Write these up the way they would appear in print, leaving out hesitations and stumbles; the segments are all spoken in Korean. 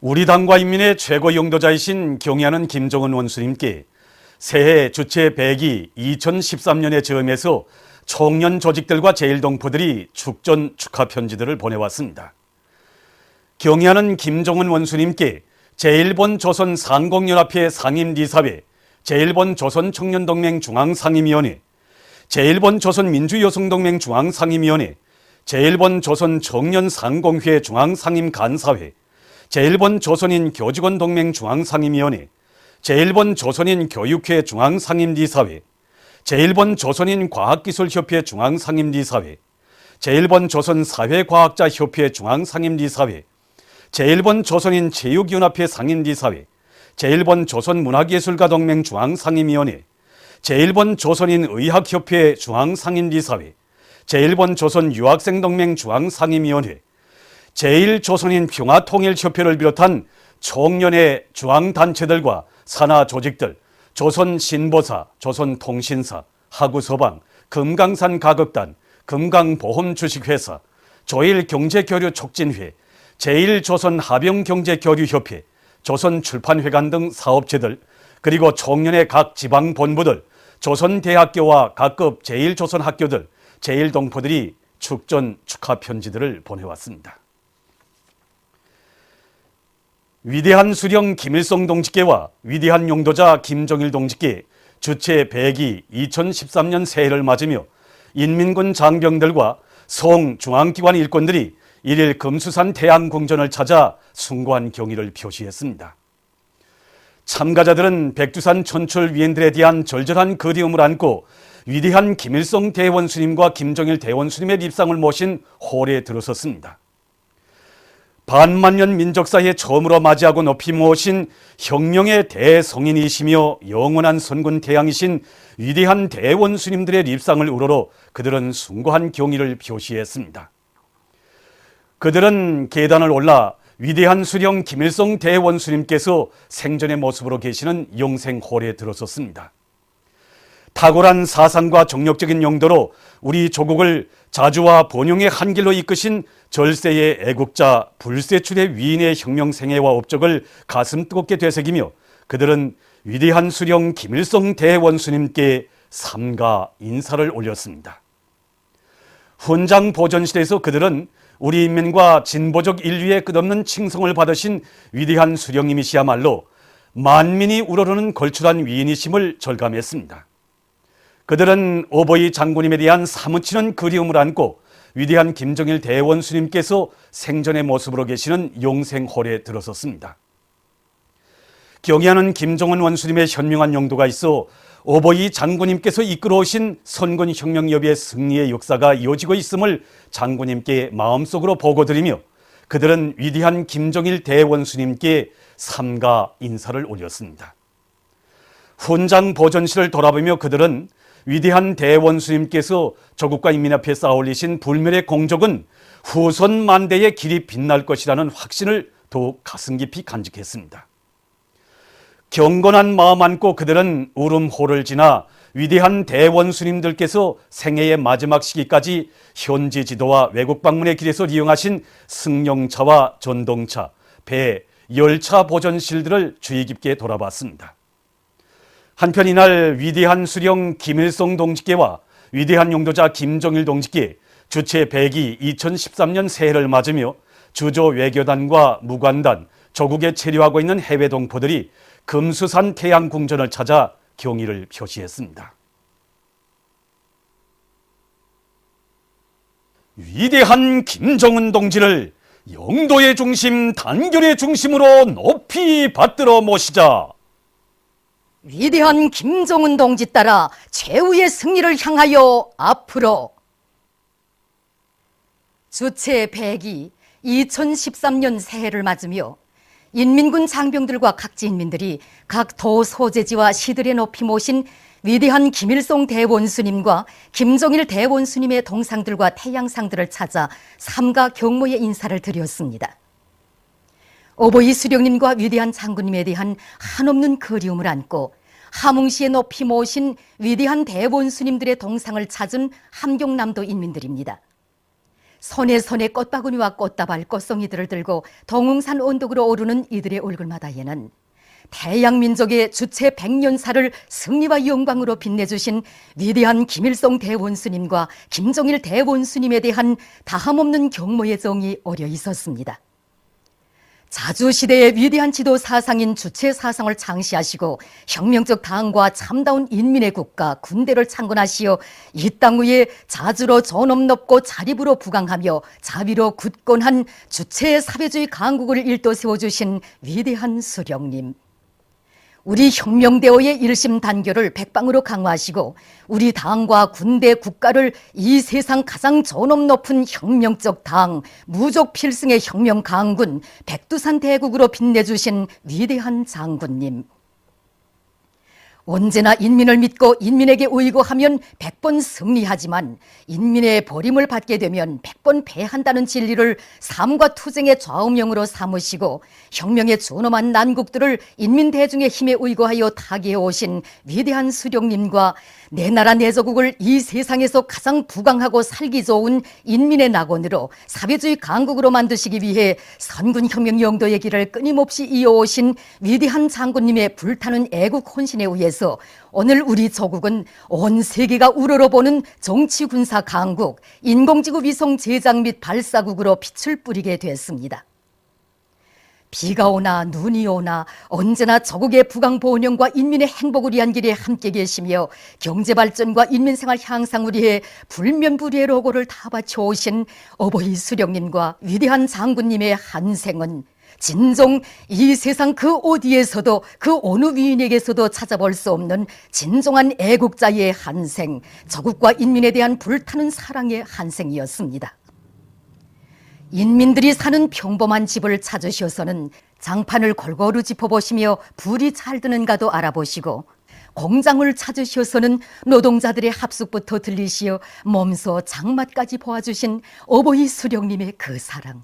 우리 당과 인민의 최고 영도자이신 경의하는 김정은 원수님께 새해 주체 100기 2013년에 저음해서 청년 조직들과 제1동포들이 축전 축하 편지들을 보내왔습니다. 경의하는 김정은 원수님께 제1본 조선 상공연합회 상임이사회, 제1본 조선청년동맹 중앙상임위원회, 제1본 조선민주여성동맹 중앙상임위원회, 제1본 조선청년상공회 중앙상임간사회, 제1본 조선인 교직원동맹 중앙상임위원회, 제1본 조선인 교육회 중앙상임이사회, 제1본 조선인 과학기술협회 중앙상임이사회, 제1본 조선사회과학자협회 중앙상임이사회, 제1본 조선인 체육연합회 상임이사회, 제1본 조선문화예술가동맹 중앙상임위원회, 제1본 조선인 의학협회 중앙상임이사회, 제1본 조선유학생동맹 중앙상임위원회, 제1조선인 평화통일협회를 비롯한 총련의 중앙단체들과 산하조직들, 조선신보사, 조선통신사, 하구서방, 금강산가극단, 금강보험주식회사, 조일경제교류촉진회, 제1조선하병경제교류협회, 조선출판회관 등 사업체들, 그리고 총련의 각 지방본부들, 조선대학교와 각급 제1조선학교들, 제1동포들이 축전 축하 편지들을 보내왔습니다. 위대한 수령 김일성 동지께와 위대한 용도자 김정일 동지께 주체 100기 2013년 새해를 맞으며 인민군 장병들과 송중앙기관 일꾼들이 1일 금수산 태양궁전을 찾아 숭고한 경의를 표시했습니다. 참가자들은 백두산 천출 위인들에 대한 절절한 그리움을 안고 위대한 김일성 대원수님과 김정일 대원수님의 립상을 모신 홀에 들어섰습니다. 반만년 민족사에 처음으로 맞이하고 높이 모신 혁명의 대성인이시며 영원한 선군 태양이신 위대한 대원수님들의 립상을 우러러 그들은 숭고한 경의를 표시했습니다. 그들은 계단을 올라 위대한 수령 김일성 대원수님께서 생전의 모습으로 계시는 영생홀에 들어섰습니다. 탁월한 사상과 정력적인 용도로 우리 조국을 자주와 번영의 한 길로 이끄신 절세의 애국자 불세출의 위인의 혁명생애와 업적을 가슴 뜨겁게 되새기며 그들은 위대한 수령 김일성 대원수님께 삼가 인사를 올렸습니다. 훈장 보존실에서 그들은 우리 인민과 진보적 인류의 끝없는 칭송을 받으신 위대한 수령님이시야말로 만민이 우러르는 걸출한 위인이심을 절감했습니다. 그들은 오보이 장군님에 대한 사무치는 그리움을 안고 위대한 김정일 대원수님께서 생전의 모습으로 계시는 용생홀에 들어섰습니다. 경의하는 김정은 원수님의 현명한 용도가 있어 오보이 장군님께서 이끌어오신 선군혁명여비의 승리의 역사가 이어지고 있음을 장군님께 마음속으로 보고드리며 그들은 위대한 김정일 대원수님께 삼가 인사를 올렸습니다. 훈장 보존실을 돌아보며 그들은 위대한 대원수님께서 조국과 인민 앞에 쌓아올리신 불멸의 공적은 후손 만대의 길이 빛날 것이라는 확신을 더욱 가슴 깊이 간직했습니다. 경건한 마음 안고 그들은 울음호를 지나 위대한 대원수님들께서 생애의 마지막 시기까지 현지 지도와 외국 방문의 길에서 이용하신 승용차와 전동차, 배, 열차 보존실들을 주의 깊게 돌아봤습니다. 한편 이날 위대한 수령 김일성 동지께와 위대한 용도자 김정일 동지께 주체 100기 2013년 새해를 맞으며 주조 외교단과 무관단, 조국에 체류하고 있는 해외 동포들이 금수산 태양궁전을 찾아 경의를 표시했습니다. 위대한 김정은 동지를 영도의 중심, 단결의 중심으로 높이 받들어 모시자. 위대한 김정은 동지 따라 최후의 승리를 향하여 앞으로. 주체 100기 2013년 새해를 맞으며 인민군 장병들과 각지 인민들이 각 도 소재지와 시들에 높이 모신 위대한 김일성 대원수님과 김정일 대원수님의 동상들과 태양상들을 찾아 삼가 경모의 인사를 드렸습니다. 오보이 수령님과 위대한 장군님에 대한 한없는 그리움을 안고 함흥시에 높이 모신 위대한 대원수님들의 동상을 찾은 함경남도 인민들입니다. 선에 선에 꽃바구니와 꽃다발, 꽃송이들을 들고 동웅산 언덕으로 오르는 이들의 얼굴마다에는 태양민족의 주체 100년사를 승리와 영광으로 빛내주신 위대한 김일성 대원수님과 김정일 대원수님에 대한 다함없는 경모의 정이 어려 있었습니다. 자주시대의 위대한 지도 사상인 주체 사상을 창시하시고 혁명적 당과 참다운 인민의 국가 군대를 창건하시어 이 땅 위에 자주로 존엄 높고 자립으로 부강하며 자비로 굳건한 주체의 사회주의 강국을 일도 세워주신 위대한 수령님, 우리 혁명대오의 일심단결을 백방으로 강화하시고 우리 당과 군대 국가를 이 세상 가장 존엄 높은 혁명적 당, 무족 필승의 혁명 강군 백두산 대국으로 빛내주신 위대한 장군님, 언제나 인민을 믿고 인민에게 의거하면 100번 승리하지만 인민의 버림을 받게 되면 100번 패한다는 진리를 삶과 투쟁의 좌우명으로 삼으시고 혁명의 존엄한 난국들을 인민 대중의 힘에 의거하여 타개해 오신 위대한 수령님과 내 나라 내 조국을 이 세상에서 가장 부강하고 살기 좋은 인민의 낙원으로 사회주의 강국으로 만드시기 위해 선군혁명 영도의 길을 끊임없이 이어오신 위대한 장군님의 불타는 애국 헌신에 의해서 오늘 우리 조국은 온 세계가 우러러보는 정치군사 강국, 인공지구 위성 제작 및 발사국으로 빛을 뿌리게 됐습니다. 비가 오나 눈이 오나 언제나 조국의 부강 번영과 인민의 행복을 위한 길에 함께 계시며 경제발전과 인민생활 향상을 위해 불면불의의 로고를 다 바쳐오신 어버이 수령님과 위대한 장군님의 한생은 진정 이 세상 그 어디에서도 그 어느 위인에게서도 찾아볼 수 없는 진정한 애국자의 한생, 조국과 인민에 대한 불타는 사랑의 한생이었습니다. 인민들이 사는 평범한 집을 찾으셔서는 장판을 골고루 짚어보시며 불이 잘 드는가도 알아보시고 공장을 찾으셔서는 노동자들의 합숙부터 들리시어 몸소 장맛까지 보아주신 어버이 수령님의 그 사랑,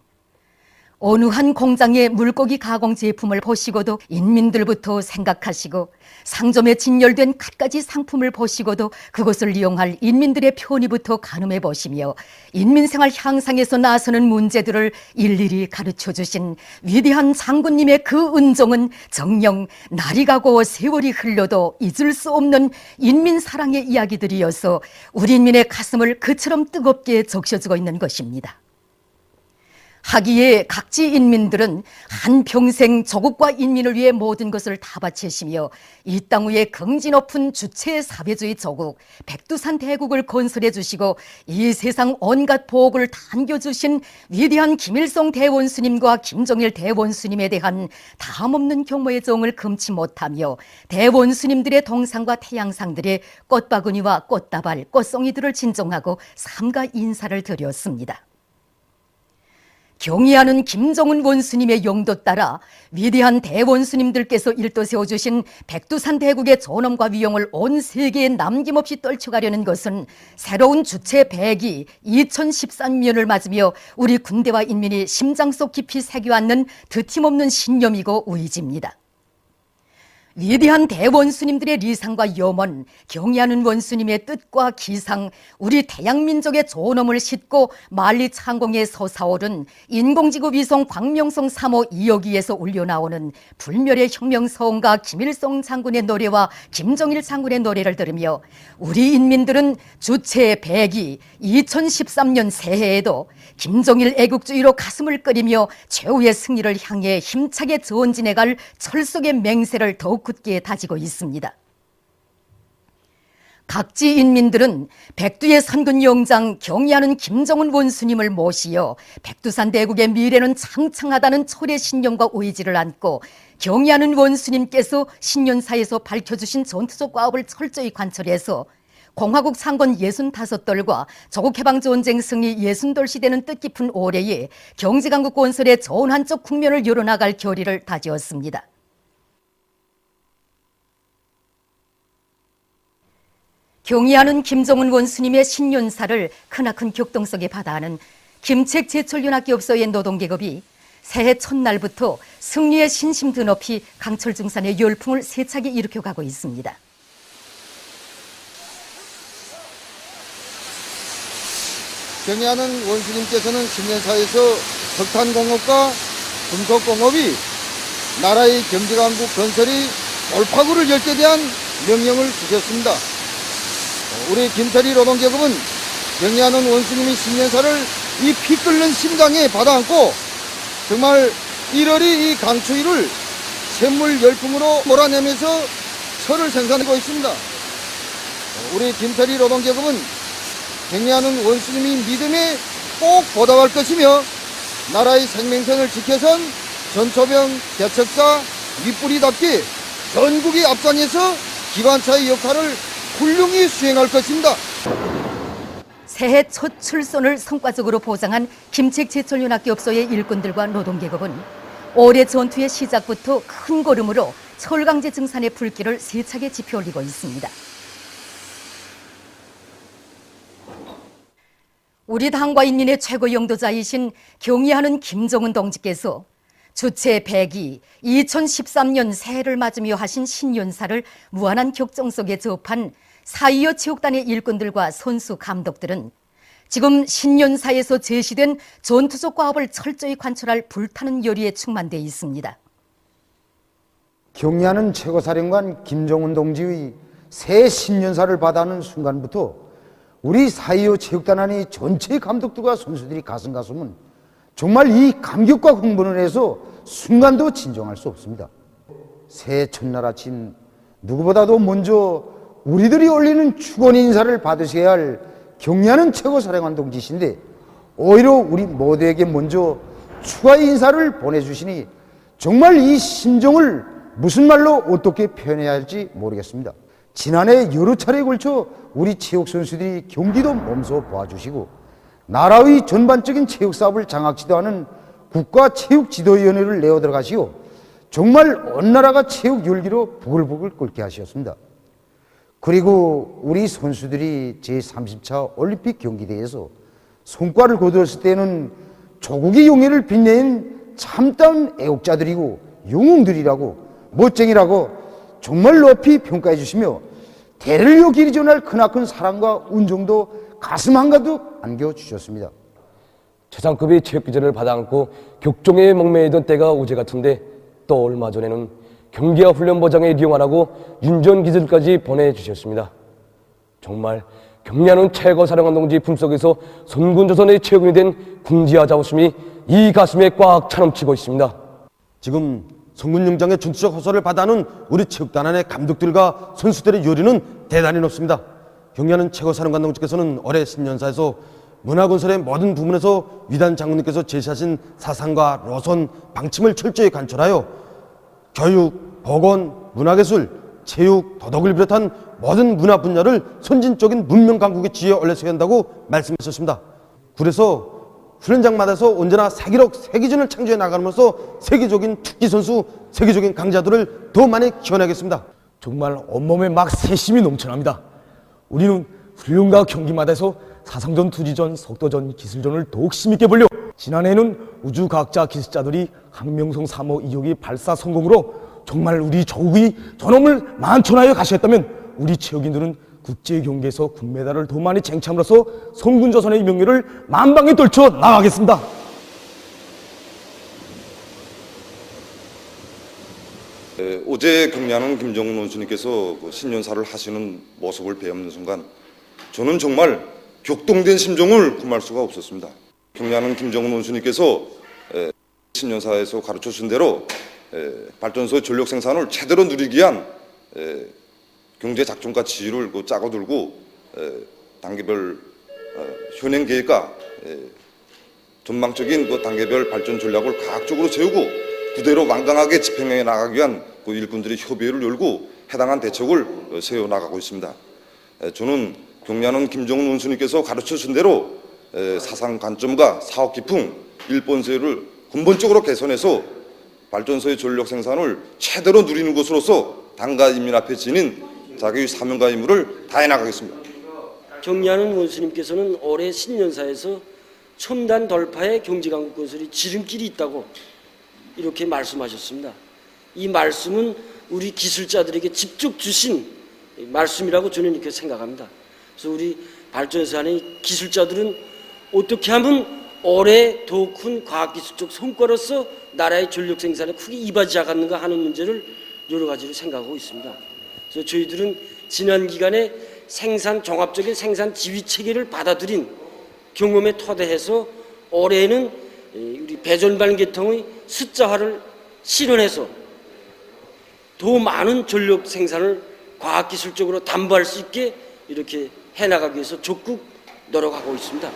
어느 한 공장의 물고기 가공 제품을 보시고도 인민들부터 생각하시고 상점에 진열된 갖가지 상품을 보시고도 그것을 이용할 인민들의 편의부터 가늠해 보시며 인민생활 향상에서 나서는 문제들을 일일이 가르쳐 주신 위대한 장군님의 그 은정은 정녕 날이 가고 세월이 흘러도 잊을 수 없는 인민사랑의 이야기들이어서 우리 인민의 가슴을 그처럼 뜨겁게 적셔주고 있는 것입니다. 하기에 각지 인민들은 한평생 조국과 인민을 위해 모든 것을 다 바치시며 이 땅 위에 긍지 높은 주체 사회주의 조국 백두산 대국을 건설해 주시고 이 세상 온갖 보복을 다 안겨주신 위대한 김일성 대원수님과 김정일 대원수님에 대한 다함없는 경모의 정을 금치 못하며 대원수님들의 동상과 태양상들의 꽃바구니와 꽃다발, 꽃송이들을 진정하고 삼가 인사를 드렸습니다. 경의하는 김정은 원수님의 용도 따라 위대한 대원수님들께서 일도 세워주신 백두산 대국의 존엄과 위용을 온 세계에 남김없이 떨쳐가려는 것은 새로운 주체 100이 2013년을 맞으며 우리 군대와 인민이 심장 속 깊이 새겨앉는 드팀없는 신념이고 의지입니다. 위대한 대원수님들의 리상과 염원, 경의하는 원수님의 뜻과 기상, 우리 태양민족의 존엄을 싣고 만리 창공에 솟아오른 인공지구 위성 광명성 3호 2호기에서 울려나오는 불멸의 혁명서원과 김일성 장군의 노래와 김정일 장군의 노래를 들으며 우리 인민들은 주체 100이 2013년 새해에도 김정일 애국주의로 가슴을 끓이며 최후의 승리를 향해 힘차게 전진해갈 철석의 맹세를 더욱 굳게 다지고 있습니다. 각지 인민들은 백두의 선군 영장 경의하는 김정은 원수님을 모시어 백두산 대국의 미래는 창창하다는 철의 신념과 의지를 안고 경의하는 원수님께서 신년사에서 밝혀주신 전투적 과업을 철저히 관철해서 공화국 창건 65돌과 조국해방전쟁 승리 60돌 되는 뜻깊은 올해에 경제강국 건설의 좋은 한쪽 국면을 열어나갈 결의를 다지었습니다. 경의하는 김정은 원수님의 신년사를 크나큰 격동성에 받아하는 김책 제철연합기업소의 노동계급이 새해 첫날부터 승리의 신심 드높이 강철중산의 열풍을 세차게 일으켜가고 있습니다. 경애하는 원수님께서는 신년사에서 석탄공업과 금속공업이 나라의 경제강국 건설이 돌파구를 열 때 대한 명령을 주셨습니다. 우리 김철희 노동계급은 경애하는 원수님의 신년사를 이 피 끓는 심장에 받아안고 정말 일월이 이 강추위를 샘물 열풍으로 몰아내면서 설을 생산하고 있습니다. 우리 김철희 노동계급은 경애하는 원수님의 믿음에 꼭 보답할 것이며 나라의 생명선을 지켜선 전초병 개척사 밑뿌리답게 전국의 앞장에서 기관차의 역할을 훌륭히 수행할 것입니다. 새해 첫 출손을 성과적으로 보장한 김책제철연합기업소의 일꾼들과 노동계급은 올해 전투의 시작부터 큰 걸음으로 철강제 증산의 불길을 세차게 지펴 올리고 있습니다. 우리 당과 인민의 최고 영도자이신 경의하는 김정은 동지께서 주체 100이 2013년 새해를 맞으며 하신 신년사를 무한한 격정 속에 접한 4.25 체육단의 일꾼들과 선수 감독들은 지금 신년사에서 제시된 전투적 과업을 철저히 관철할 불타는 열의에 충만되어 있습니다. 경의하는 최고사령관 김정은 동지의 새 신년사를 받아하는 순간부터 우리 4.25 체육단 안의 전체 감독들과 선수들이 가슴은 정말 이 감격과 흥분을 해서 순간도 진정할 수 없습니다. 새해 첫날 아침 누구보다도 먼저 우리들이 올리는 축원 인사를 받으셔야 할 경의하는 최고사령관 동지신데 오히려 우리 모두에게 먼저 축하 인사를 보내주시니 정말 이 심정을 무슨 말로 어떻게 표현해야 할지 모르겠습니다. 지난해 여러 차례에 걸쳐 우리 체육 선수들이 경기도 몸소 도와주시고 나라의 전반적인 체육 사업을 장악 지도하는 국가체육지도위원회를 내어 들어가시고 정말 온 나라가 체육 열기로 부글부글 끓게 하셨습니다. 그리고 우리 선수들이 제30차 올림픽 경기대회에서 성과를 거두었을 때는 조국의 용해를 빛낸 참다운 애국자들이고 영웅들이라고 멋쟁이라고 정말 높이 평가해 주시며 대를 이어 길이 전할 크나큰 사랑과 운정도 가슴 한가득 안겨주셨습니다. 최상급의 체육기전을 받아안고 격종에 목매이던 때가 어제 같은데 또 얼마 전에는 경기와 훈련 보장에 이용하라고 윤전기술까지 보내주셨습니다. 정말 경례하는 최고사령관 동지 품속에서 선군조선의 체육인이 된 궁지와 자부심이 이 가슴에 꽉 차넘치고 있습니다. 지금 성군영장의 전투적 호소를 받아는 우리 체육단안의 감독들과 선수들의 요리는 대단히 높습니다. 경례하는 최고사령관 동지께서는 올해 신년사에서 문화건설의 모든 부분에서 위대한 장군님께서 제시하신 사상과 노선, 방침을 철저히 관철하여 교육, 보건, 문화예술, 체육, 도덕을 비롯한 모든 문화 분야를 선진적인 문명 강국의 지혜에 올려서야 한다고 말씀하셨습니다. 그래서 훈련장마다서 언제나 세계록 세계전을 창조해 나가면서 세계적인 특기 선수, 세계적인 강자들을 더 많이 키워내겠습니다. 정말 온몸에 막 세심이 넘쳐납니다. 우리는 훈련과 경기마다에서 사상전, 투지전, 속도전, 기술전을 더욱 심있게 보려 지난해에는 우주과학자 기술자들이 항명성 3호 2호기 발사 성공으로 정말 우리 조국의 존엄을 만천하여 가셨다면 우리 체육인들은 국제경기에서 금메달을 더 많이 쟁취함으로써 성군조선의 명예를 만방에 떨쳐 나가겠습니다. 어제 경례하는 김정은 원수님께서 신년사를 하시는 모습을 배우는 순간 저는 정말 격동된 심정을 금할 수가 없었습니다. 경례하는 김정은 원수님께서 신년사에서 가르쳐 준 대로 발전소 전력 생산을 제대로 누리기 위한 경제 작전과 지휘를 짜고 들고 단계별 현행 계획과 전망적인 단계별 발전 전략을 과학적으로 세우고 그대로 완강하게 집행해 나가기 위한 일꾼들이 협의회를 열고 해당한 대책을 세워 나가고 있습니다. 저는 경례하는 김정은 원수님께서 가르쳐 준 대로 사상 관점과 사업 기풍, 일본세를 근본적으로 개선해서 발전소의 전력 생산을 최대로 누리는 것으로서 당과 인민 앞에 지닌 자기의 사명과 임무를 다해 나가겠습니다. 경례하는 원수님께서는 올해 신년사에서 첨단 돌파의 경제강국 건설이 지름길이 있다고 이렇게 말씀하셨습니다. 이 말씀은 우리 기술자들에게 직접 주신 말씀이라고 저는 이렇게 생각합니다. 그래서 우리 발전소 안의 기술자들은 어떻게 하면 올해 더 큰 과학기술적 성과로서 나라의 전력 생산에 크게 이바지하겠는가 하는 문제를 여러 가지로 생각하고 있습니다. 그래서 저희들은 지난 기간에 종합적인 생산 지휘 체계를 받아들인 경험에 토대해서 올해는 우리 배전반 계통의 숫자화를 실현해서 더 많은 전력 생산을 과학기술적으로 담보할 수 있게 이렇게 해나가기 위해서 적극 노력하고 있습니다.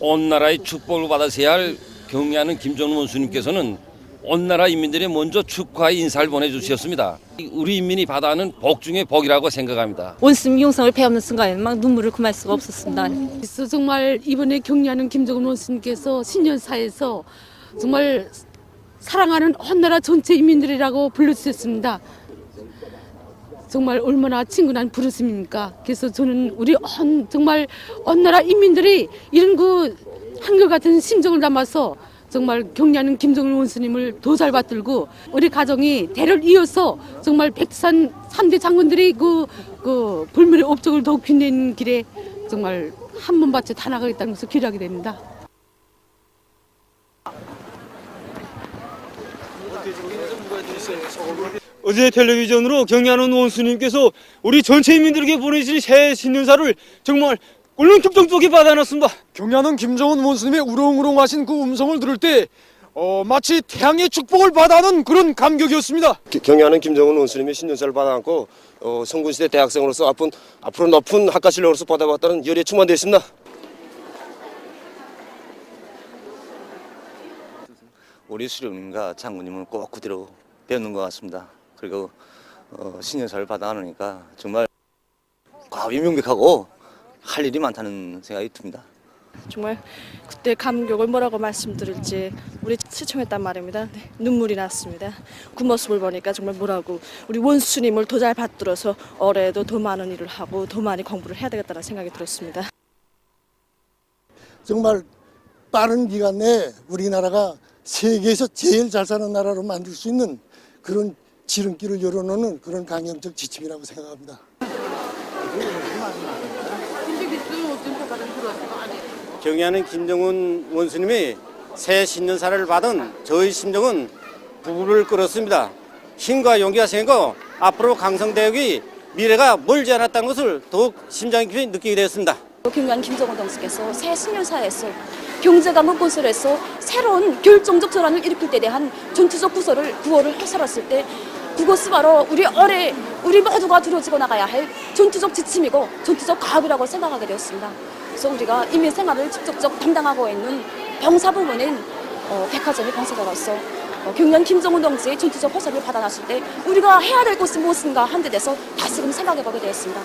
온 나라의 축복을 받으셔야 할 경애하는 김정은 원수님께서는 온 나라 인민들이 먼저 축하의 인사를 보내주셨습니다. 우리 인민이 받아하는 복 중에 복이라고 생각합니다. 원수님 용성을 배우는 순간에 막 눈물을 금할 수가 없었습니다. 그래서 정말 이번에 경례하는 김정은 원수님께서 신년사에서 정말 사랑하는 온 나라 전체 인민들이라고 불러주셨습니다. 정말 얼마나 친근한 부르심입니까? 그래서 저는 우리 정말 온 나라 인민들이 이런 그 한결같은 심정을 담아서 정말 경례하는 김정은 원수님을 더 잘 받들고 우리 가정이 대를 이어서 정말 백두산 3대 장군들이 그 불멸의 업적을 더욱 빛내는 길에 정말 한 몸밭에 다 나가겠다는 것을 기대하게 됩니다. 어제 텔레비전으로 경례하는 원수님께서 우리 전체 인민들에게 보내주신 새해 신년사를 정말 꿀렁 뚝뚝뚝이 받아놨습니다. 경례하는 김정은 원수님의 우렁우렁하신 그 음성을 들을 때 마치 태양의 축복을 받아하는 그런 감격이었습니다. 경애하는 김정은 원수님의 신년사를 받아안고 성군시대 대학생으로서 앞으로 높은 학과실력으로서 받아봤다는 열의에 충만되어 있습니다. 우리 수령님과 장군님은 꼭 그대로 배우는 것 같습니다. 그리고 신년사를 받아하니까 정말 과업이 명백하고 할 일이 많다는 생각이 듭니다. 정말 그때 감격을 뭐라고 말씀드릴지 우리 시청했단 말입니다. 네, 눈물이 났습니다. 그 모습을 보니까 정말 뭐라고 우리 원수님을 더 잘 받들어서 올해도 더 많은 일을 하고 더 많이 공부를 해야 되겠다는 생각이 들었습니다. 정말 빠른 기간 내에 우리나라가 세계에서 제일 잘 사는 나라로 만들 수 있는 그런 지름길을 열어놓는 그런 강령적 지침이라고 생각합니다. 경애하는 김정은 원수님이 새 신년사를 받은 저희 심정은 부부를 끓었습니다. 힘과 용기가 생기고 앞으로 강성대학의 미래가 멀지 않았다는 것을 더욱 심장 깊이 느끼게 되었습니다. 경례하는 김정은 동지께서 새 신년사에서 경제가 문건설에서 새로운 결정적 전환을 일으킬 때 대한 전투적 구호를 해설했을 때 그것이 바로 우리 모두가 두려지고 나가야 할 전투적 지침이고 전투적 과업이라고 생각하게 되었습니다. 그래서 우리가 인민 생활을 직접적 담당하고 있는 병사 부문인 백화점의 병사로서 경례하는 김정은 동지의 전투적 호소를 받아놨을 때 우리가 해야 될 것이 무엇인가 한 데 대해서 다시금 생각해보게 되었습니다.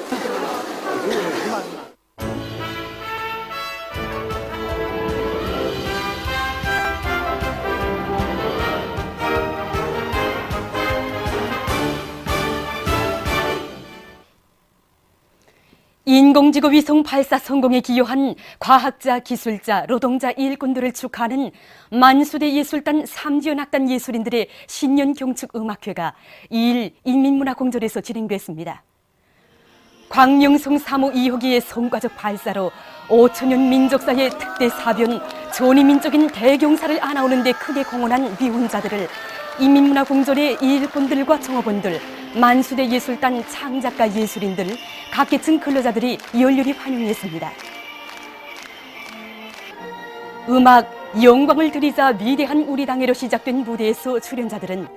인공지구 위성 발사 성공에 기여한 과학자, 기술자, 노동자, 일꾼들을 축하하는 만수대 예술단 삼지연악단 예술인들의 신년 경축 음악회가 2일 인민문화공전에서 진행됐습니다. 광명성 3호 2호기의 성과적 발사로 5천년 민족사의 특대 사변, 전위민족인 대경사를 안아오는 데 크게 공헌한 미혼자들을 인민문화공전의 일꾼들과 종업원들, 만수대 예술단 창작가 예술인들, 각 계층 근로자들이 열렬히 환영했습니다. 음악, 영광을 드리자 위대한 우리 당해로 시작된 무대에서 출연자들은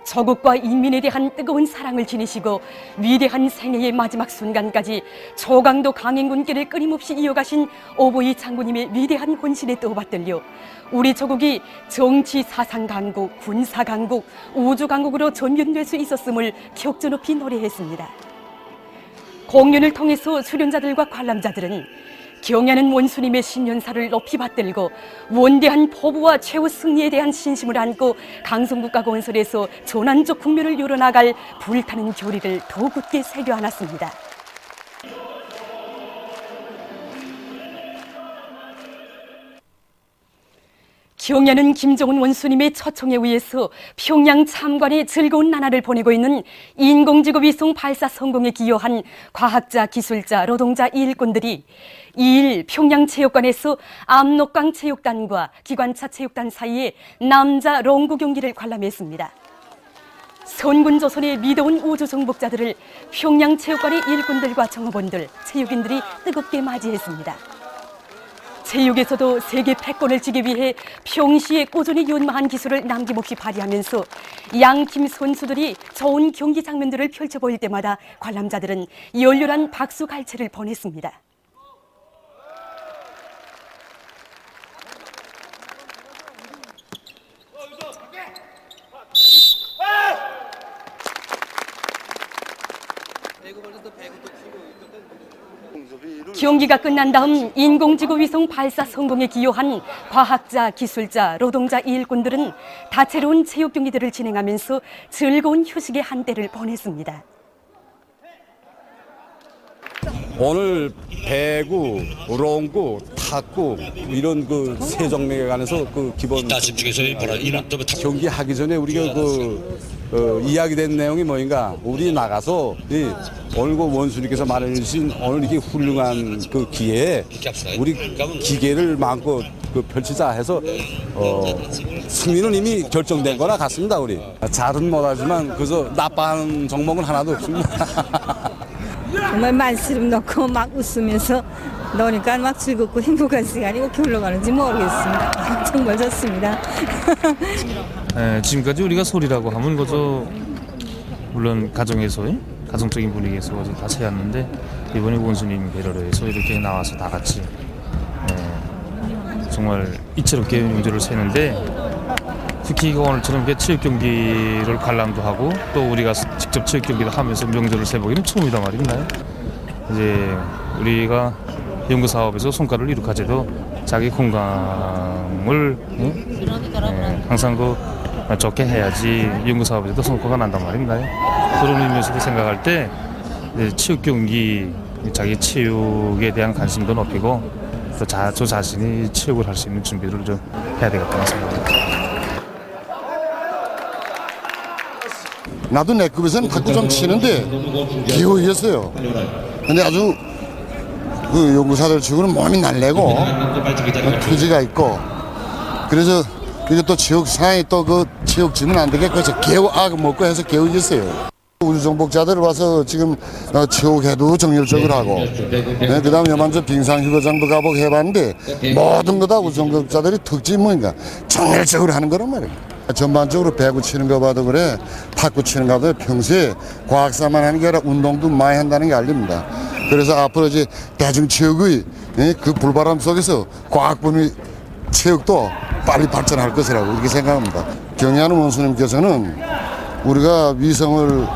조국과 인민에 대한 뜨거운 사랑을 지니시고 위대한 생애의 마지막 순간까지 초강도 강행군길을 끊임없이 이어가신 오보이 장군님의 위대한 혼신에 떠받들려 우리 조국이 정치 사상 강국, 군사 강국, 우주 강국으로 전면될 수 있었음을 격조 높이 노래했습니다. 공연을 통해서 출연자들과 관람자들은 경애하는 원수님의 신년사를 높이 받들고 원대한 포부와 최후 승리에 대한 신심을 안고 강성국가 건설에서 전환적 국면을 열어나갈 불타는 교리를 더욱 굳게 새겨 안았습니다. 경야는 김정은 원수님의 초청에 의해서 평양 참관에 즐거운 나날을 보내고 있는 인공지구 위성 발사 성공에 기여한 과학자, 기술자, 노동자, 일꾼들이 2일 평양체육관에서 압록강 체육단과 기관차 체육단 사이에 남자 롱구 경기를 관람했습니다. 선군조선의 미도운 우주정복자들을 평양체육관의 일꾼들과 정업원들, 체육인들이 뜨겁게 맞이했습니다. 체육에서도 세계 패권을 지기 위해 평시에 꾸준히 연마한 기술을 남김없이 발휘하면서 양팀 선수들이 좋은 경기 장면들을 펼쳐 보일 때마다 관람자들은 열렬한 박수 갈채를 보냈습니다. 경기가 끝난 다음 인공지구 위성 발사 성공에 기여한 과학자, 기술자, 노동자, 일꾼들은 다채로운 체육 경기들을 진행하면서 즐거운 휴식의 한때를 보냈습니다. 오늘 배구, 롱구, 탁구 이런 그 세 종목에 관해서 그 기본 경기 하기 전에 우리가 이야기된 내용이 뭐인가? 우리 나가서 오늘 그 원수님께서 말해주신 오늘 이게 훌륭한 그 기회에 우리 기계를 마음껏 펼치자 해서 승리는 이미 결정된 거나 같습니다. 우리 잘은 못하지만 그래서 나빠하는 종목은 하나도 없습니다. 정말 만시름 넣고 막 웃으면서 노니까 막 즐겁고 행복한 시간이 어떻게 흘러가는지 모르겠습니다. 정말 좋습니다. 네, 지금까지 우리가 소리라고 하면 그저 물론 가정에서의 가정적인 분위기에서 다 세웠는데 이번에 원수님 배려를 해서 이렇게 나와서 다 같이 정말 이채롭게 명절을 세는데 특히 오늘처럼 이렇게 체육 경기를 관람도 하고 또 우리가 직접 체육 경기도 하면서 명절을 세보기는 처음이다 말인가요? 이제 우리가 연구 사업에서 성과를 이룩하지도 자기 건강을 항상 좋게 해야지 연구 사업에서도 성과가 난단 말인가요? 그런 의미에서도 생각할 때 체육 경기, 자기 체육에 대한 관심도 높이고 또 저 자신이 체육을 할 수 있는 준비를 좀 해야 되겠다는 생각입니다. 나도 내 급에서는 탁구 좀 치는데 기호이었어요. 근데 아주 그 연구사들 치고는 몸이 날래고 투지가 있고 그래서 이게 또 지역 상황이 또 그 지역 지면 안 되겠고 해서 개우악 먹고 해서 개우겠어요. 우주정복자들 와서 지금 체육회도 정열적으로 하고 그 다음에 여만저 빙상휴가장도 가보고 해봤는데 모든 거 다 우주정복자들이 특징이 뭐인가 정열적으로 하는 거란 말이에요. 전반적으로 배구 치는 거 봐도 그래 탁구 치는 거 봐도 평소에 과학사만 하는 게 아니라 운동도 많이 한다는 게 알립니다. 그래서 앞으로 이제 대중체육의 그 불바람 속에서 과학분의 체육도 빨리 발전할 것이라고 이렇게 생각합니다. 경야는 원수님께서는 우리가 위성을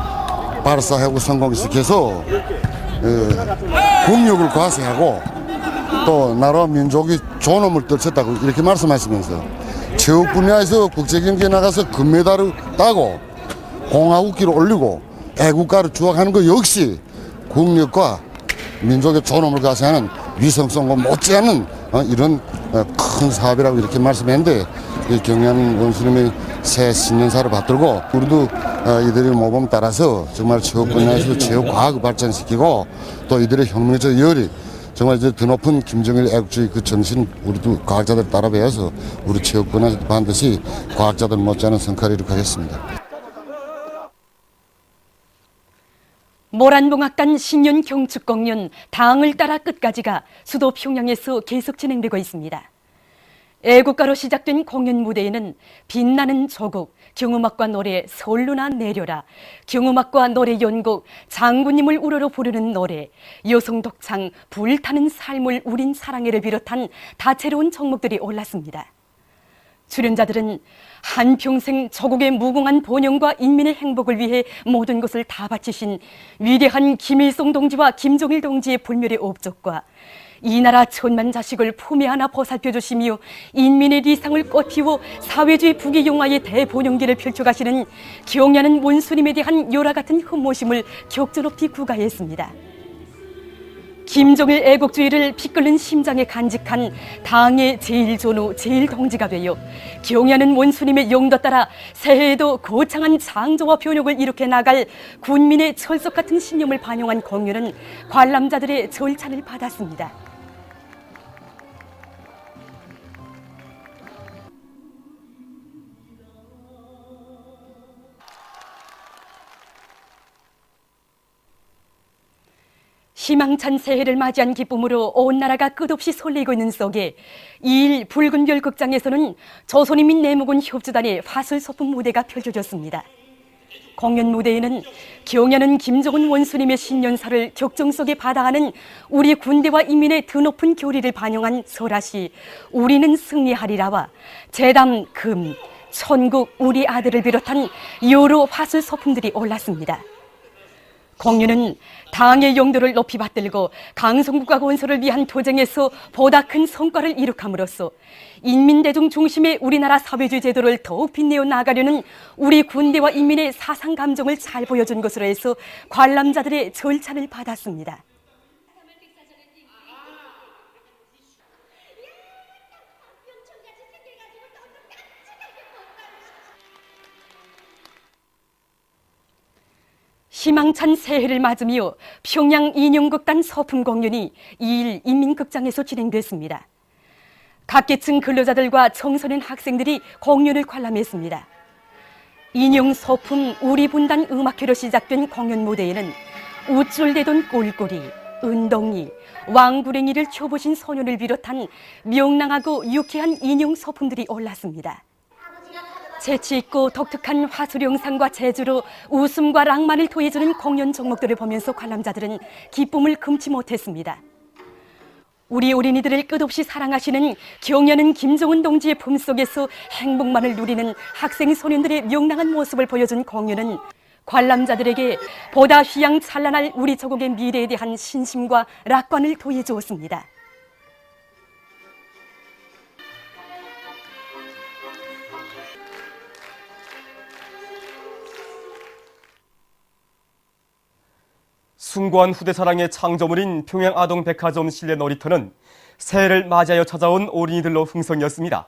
발사하고 성공시켜서 국력을 과세하고 또 나라와 민족이 존엄을 떨쳤다고 이렇게 말씀하시면서 체육 분야에서 국제경기에 나가서 금메달을 따고 공화국기를 올리고 애국가를 주악하는 것 역시 국력과 민족의 존엄을 과세하는 위성성과 못지않은 이런 큰 사업이라고 이렇게 말씀했는데 경야는 원수님의 새 신년사를 받들고 우리도 이들의 모범 따라서 정말 체육 분야에서 체육 과학을 발전시키고 또 이들의 혁명적 열이 정말 이제 더 높은 김정일 애국주의 그 정신 우리도 과학자들 따라 배워서 우리 체육 분야에서 반드시 과학자들 못지않은 성과를 이룩하겠습니다. 모란봉악단 신년 경축공연 당을 따라 끝까지가 수도 평양에서 계속 진행되고 있습니다. 애국가로 시작된 공연 무대에는 빛나는 조국, 경음악과 노래 서울루나 내려라, 경음악과 노래 연곡 장군님을 우러러 부르는 노래, 여성독창 불타는 삶을 우린 사랑해를 비롯한 다채로운 종목들이 올랐습니다. 출연자들은 한평생 조국의 무궁한 번영과 인민의 행복을 위해 모든 것을 다 바치신 위대한 김일성 동지와 김정일 동지의 불멸의 업적과 이 나라 천만 자식을 품에 안아 보살펴주시며 인민의 리상을 꽃피워 사회주의 부귀영화의 대본영기를 펼쳐가시는 경야는 원수님에 대한 열화 같은 흠모심을 격조 높이 구가했습니다. 김정일 애국주의를 피끓는 심장에 간직한 당의 제1전우 제1동지가 되어 경야는 원수님의 용도 따라 새해에도 거창한 창조와 변혁을 일으켜 나갈 군민의 철석 같은 신념을 반영한 공연은 관람자들의 절찬을 받았습니다. 희망찬 새해를 맞이한 기쁨으로 온 나라가 끝없이 설레고 있는 속에 2일 붉은 별 극장에서는 조선인민 내무군 협주단의 화술소품 무대가 펼쳐졌습니다. 공연 무대에는 경야는 김정은 원수님의 신년사를 격정 속에 받아가는 우리 군대와 인민의 드높은 교리를 반영한 설화시 우리는 승리하리라와 재담 금, 천국 우리 아들을 비롯한 여러 화술소품들이 올랐습니다. 공연은 당의 용도를 높이 받들고 강성국과 건설을 위한 도쟁에서 보다 큰 성과를 이룩함으로써 인민대중 중심의 우리나라 사회주의 제도를 더욱 빛내어 나가려는 우리 군대와 인민의 사상 감정을 잘 보여준 것으로 해서 관람자들의 절찬을 받았습니다. 희망찬 새해를 맞으며 평양 인형극단 서품 공연이 2일 인민극장에서 진행됐습니다. 각계층 근로자들과 청소년 학생들이 공연을 관람했습니다. 인형 서품 우리 분단 음악회로 시작된 공연 무대에는 우쭐대던 꼴꼬리, 은동이, 왕구랭이를 춰보신 소년을 비롯한 명랑하고 유쾌한 인형 서품들이 올랐습니다. 재치있고 독특한 화술 영상과 재주로 웃음과 낭만을 더해주는 공연 종목들을 보면서 관람자들은 기쁨을 금치 못했습니다. 우리 어린이들을 끝없이 사랑하시는 경야는 김정은 동지의 품속에서 행복만을 누리는 학생 소년들의 명랑한 모습을 보여준 공연은 관람자들에게 보다 휘황찬란할 우리 조국의 미래에 대한 신심과 낙관을 더해주었습니다. 숭고한 후대사랑의 창조물인 평양아동백화점 실내 놀이터는 새해를 맞이하여 찾아온 어린이들로 흥성이었습니다.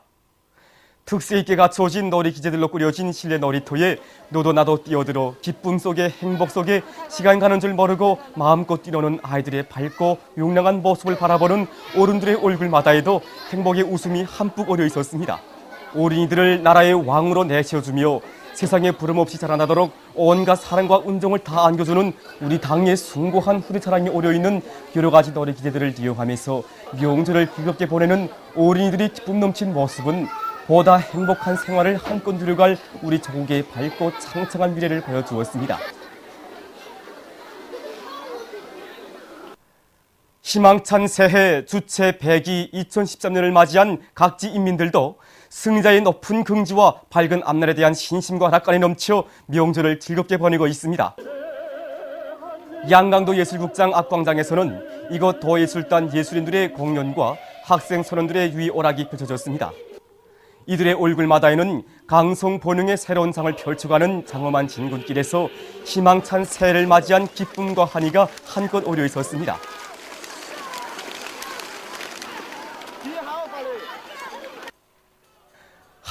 특색 있게 갖춰진 놀이 기재들로 꾸려진 실내 놀이터에 너도 나도 뛰어들어 기쁨 속에 행복 속에 시간 가는 줄 모르고 마음껏 뛰노는 아이들의 밝고 용랑한 모습을 바라보는 어른들의 얼굴마다에도 행복의 웃음이 함뿍 어려 있었습니다. 어린이들을 나라의 왕으로 내세워주며 세상에 부름없이 자라나도록 온갖 사랑과 은종을 다 안겨주는 우리 당의 숭고한 후대사랑이 어려있는 여러 가지 놀이 기재들을 이용하면서 명절을 즐겁게 보내는 어린이들이 기쁨 넘친 모습은 보다 행복한 생활을 한껏 누려갈 우리 조국의 밝고 창창한 미래를 보여주었습니다. 희망찬 새해 주체 100기 2013년을 맞이한 각지 인민들도 승자의 높은 긍지와 밝은 앞날에 대한 신심과 낙관이 넘쳐 명절을 즐겁게 보내고 있습니다. 양강도 예술극장 앞광장에서는 이곳 도예술단 예술인들의 공연과 학생 선원들의 유의 오락이 펼쳐졌습니다. 이들의 얼굴마다에는 강성 번영의 새로운 장을 펼쳐가는 장엄한 진군길에서 희망찬 새해를 맞이한 기쁨과 환희가 한껏 어려 있었습니다.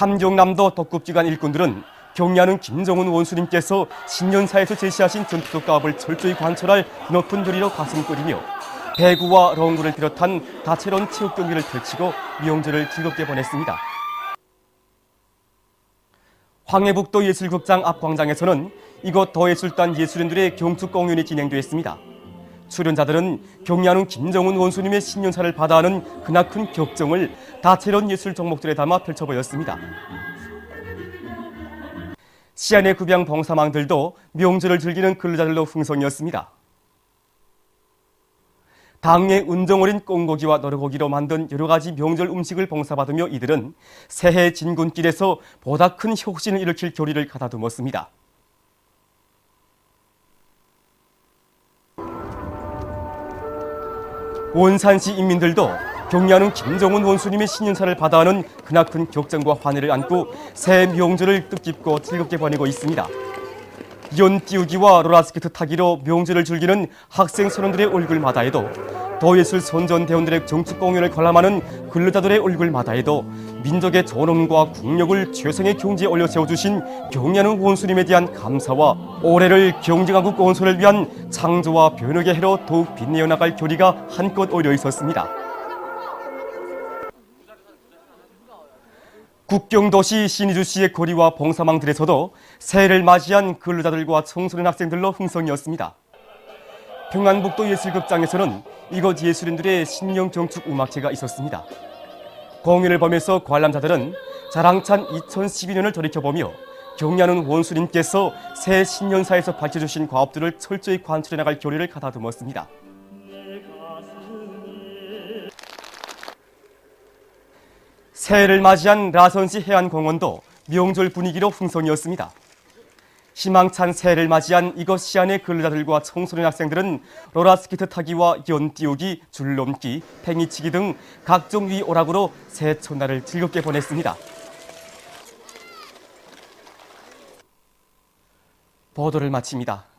함경남도 독급기관 일꾼들은 경야는 김정은 원수님께서 신년사에서 제시하신 전투적 가업을 철저히 관철할 높은 결의로 가슴 끓이며 배구와 롱구를 비롯한 다채로운 체육 경기를 펼치고 명절을 즐겁게 보냈습니다. 황해북도 예술극장 앞광장에서는 이곳 도예술단 예술인들의 경축 공연이 진행되었습니다. 출연자들은 경야는 김정은 원수님의 신년사를 받아하는 크나큰 격정을 다채로운 예술 종목들에 담아 펼쳐보였습니다. 시안의 급양 봉사망들도 명절을 즐기는 근로자들로 흥성이었습니다. 당의 은정 어린 꽁고기와 너르고기로 만든 여러 가지 명절 음식을 봉사받으며 이들은 새해 진군길에서 보다 큰 혁신을 일으킬 교리를 가다듬었습니다. 원산시 인민들도 경야는 김정은 원수님의 신년사를 받아하는 크나큰 격정과 환희를 안고 새해 명절을 뜻깊고 즐겁게 보내고 있습니다. 연 띄우기와 롤러스케이트 타기로 명절을 즐기는 학생 선원들의 얼굴마다에도 도예술 선전대원들의 정축 공연을 관람하는 근로자들의 얼굴마다에도 민족의 존엄과 국력을 최상의 경지에 올려 세워주신 경리하는 원수님에 대한 감사와 올해를 경쟁한국 건설을 위한 창조와 변혁의 해로 더욱 빛내어 나갈 결의가 한껏 어려 있었습니다. 국경도시 신의주시의 거리와 봉사망들에서도 새해를 맞이한 근로자들과 청소년 학생들로 흥성이었습니다. 평안북도 예술극장에서는 이곳 예술인들의 신령 경축 음악회가 있었습니다. 공연을 보면서 관람자들은 자랑찬 2012년을 돌이켜보며 경리하는 원수님께서 새 신년사에서 밝혀주신 과업들을 철저히 관철해 나갈 결의를 가다듬었습니다. 새해를 맞이한 라선시 해안공원도 명절 분위기로 흥성이었습니다. 희망찬 새해를 맞이한 이곳 시안의 근로자들과 청소년 학생들은 롤러스케이트 타기와 연 띄우기, 줄넘기, 팽이치기 등 각종 위 오락으로 새해 첫날을 즐겁게 보냈습니다. 보도를 마칩니다.